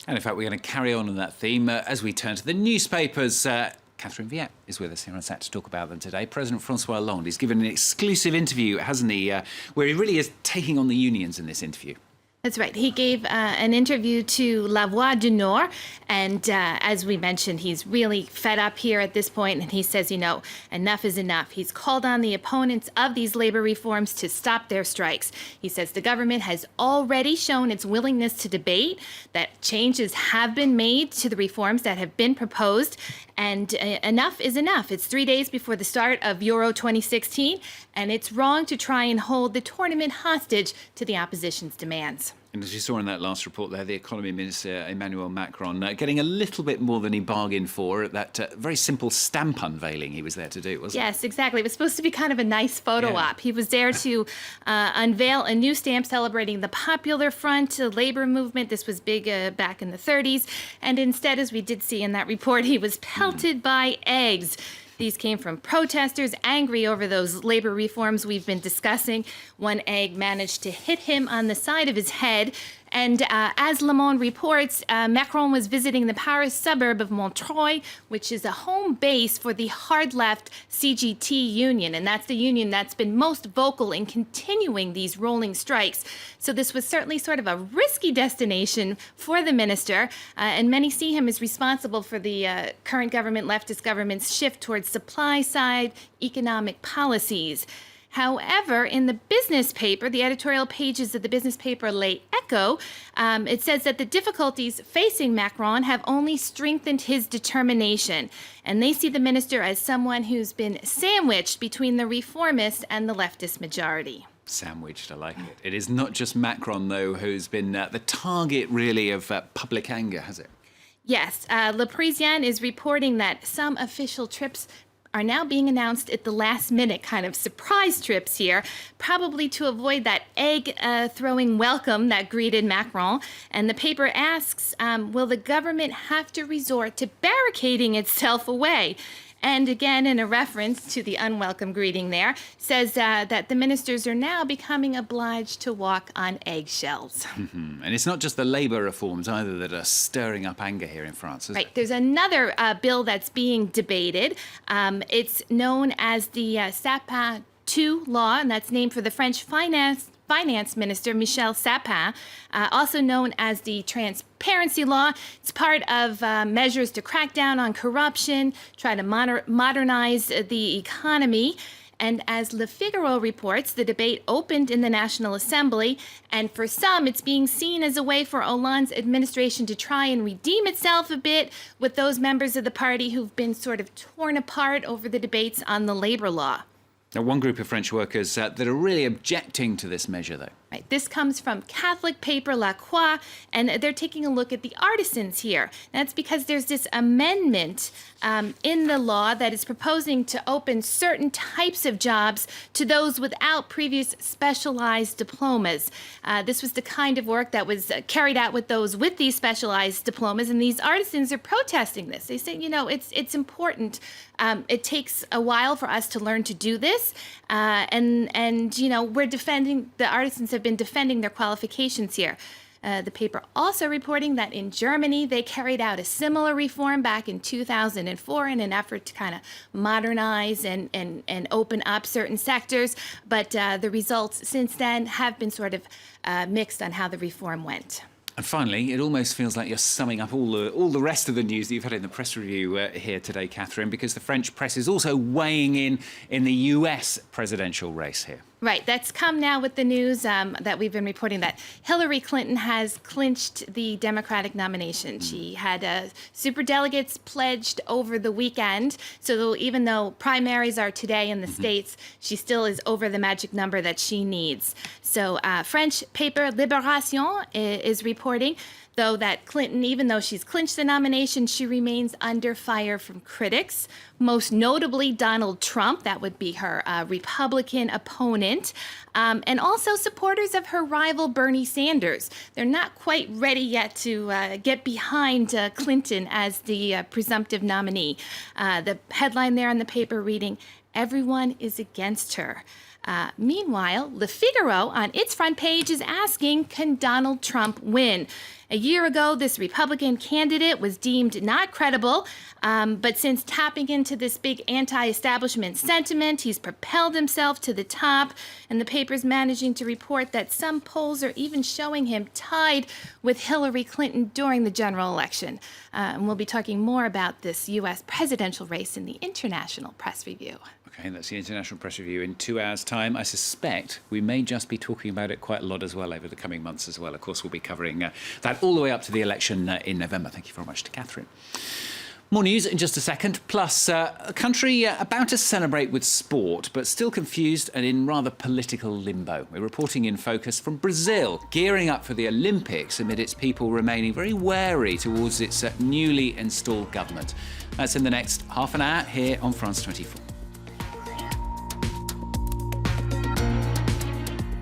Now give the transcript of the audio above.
And in fact, we're going to carry on that theme as we turn to the newspapers. Catherine Viette is with us here on set to talk about them today. President François Hollande, he's given an exclusive interview, hasn't he, where he really is taking on the unions in this interview. That's right. He gave an interview to La Voix du Nord, and as we mentioned, he's really fed up here at this point, and he says, you know, enough is enough. He's called on the opponents of these labor reforms to stop their strikes. He says the government has already shown its willingness to debate, that changes have been made to the reforms that have been proposed, and enough is enough. It's 3 days before the start of Euro 2016, and it's wrong to try and hold the tournament hostage to the opposition's demands. And as you saw in that last report there, the Economy Minister Emmanuel Macron getting a little bit more than he bargained for at that very simple stamp unveiling he was there to do, wasn't it? Yes, exactly. It was supposed to be kind of a nice photo op. He was there to unveil a new stamp celebrating the Popular Front labor movement. This was big back in the 30s. And instead, as we did see in that report, he was pelted by eggs. These came from protesters angry over those labor reforms we've been discussing. One egg managed to hit him on the side of his head. And as Le Monde reports, Macron was visiting the Paris suburb of Montreuil, which is a home base for the hard-left CGT union. And that's the union that's been most vocal in continuing these rolling strikes. So this was certainly sort of a risky destination for the minister. And many see him as responsible for the current government, leftist government's shift towards supply-side economic policies. However, in the business paper, the editorial pages of the business paper Les Echos, it says that the difficulties facing Macron have only strengthened his determination. And they see the minister as someone who's been sandwiched between the reformist and the leftist majority. Sandwiched, I like it. It is not just Macron, though, who's been the target, really, of public anger, has it? Yes. Le Parisien is reporting that some official trips are now being announced at the last minute, kind of surprise trips here, probably to avoid that egg-throwing welcome that greeted Macron. And the paper asks, will the government have to resort to barricading itself away? And again, in a reference to the unwelcome greeting there, says that the ministers are now becoming obliged to walk on eggshells. And it's not just the labour reforms either that are stirring up anger here in France, is it? Right. There's another bill that's being debated. It's known as the Sapin Tues law, and that's named for the French Finance Minister Michel Sapin, also known as the Transparency Law. It's part of measures to crack down on corruption, try to modernize the economy. And as Le Figaro reports, the debate opened in the National Assembly, and for some, it's being seen as a way for Hollande's administration to try and redeem itself a bit with those members of the party who've been sort of torn apart over the debates on the labor law. Now, one group of French workers that are really objecting to this measure, though. Right. This comes from Catholic paper La Croix, and they're taking a look at the artisans here. That's because there's this amendment in the law that is proposing to open certain types of jobs to those without previous specialized diplomas. This was the kind of work that was carried out with those with these specialized diplomas, and these artisans are protesting this. They say, you know, it's important. It takes a while for us to learn to do this, and you know, we're defending, the artisans have been defending their qualifications here. The paper also reporting that in Germany, they carried out a similar reform back in 2004 in an effort to kind of modernize and open up certain sectors. But the results since then have been sort of mixed on how the reform went. And finally, it almost feels like you're summing up all the rest of the news that you've had in the press review here today, Catherine, because the French press is also weighing in the US presidential race here. Right. That's come now with the news that we've been reporting that Hillary Clinton has clinched the Democratic nomination. She had superdelegates pledged over the weekend. So even though primaries are today in the States, she still is over the magic number that she needs. So French paper Libération is reporting, though, that Clinton, even though she's clinched the nomination, she remains under fire from critics, most notably Donald Trump. That would be her Republican opponent, and also supporters of her rival Bernie Sanders. They're not quite ready yet to get behind Clinton as the presumptive nominee. The headline there in the paper reading, "Everyone is against her." Meanwhile, Le Figaro on its front page is asking, can Donald Trump win? A year ago, this Republican candidate was deemed not credible, but since tapping into this big anti-establishment sentiment, he's propelled himself to the top, and the paper's managing to report that some polls are even showing him tied with Hillary Clinton during the general election. And we'll be talking more about this U.S. presidential race in the International Press Review. Okay, that's the International Press Review in 2 hours' time. I suspect we may just be talking about it quite a lot as well over the coming months as well. Of course, we'll be covering that all the way up to the election in November. Thank you very much to Catherine. More news in just a second, plus a country about to celebrate with sport, but still confused and in rather political limbo. We're reporting in focus from Brazil, gearing up for the Olympics amid its people remaining very wary towards its newly installed government. That's in the next half an hour here on France 24.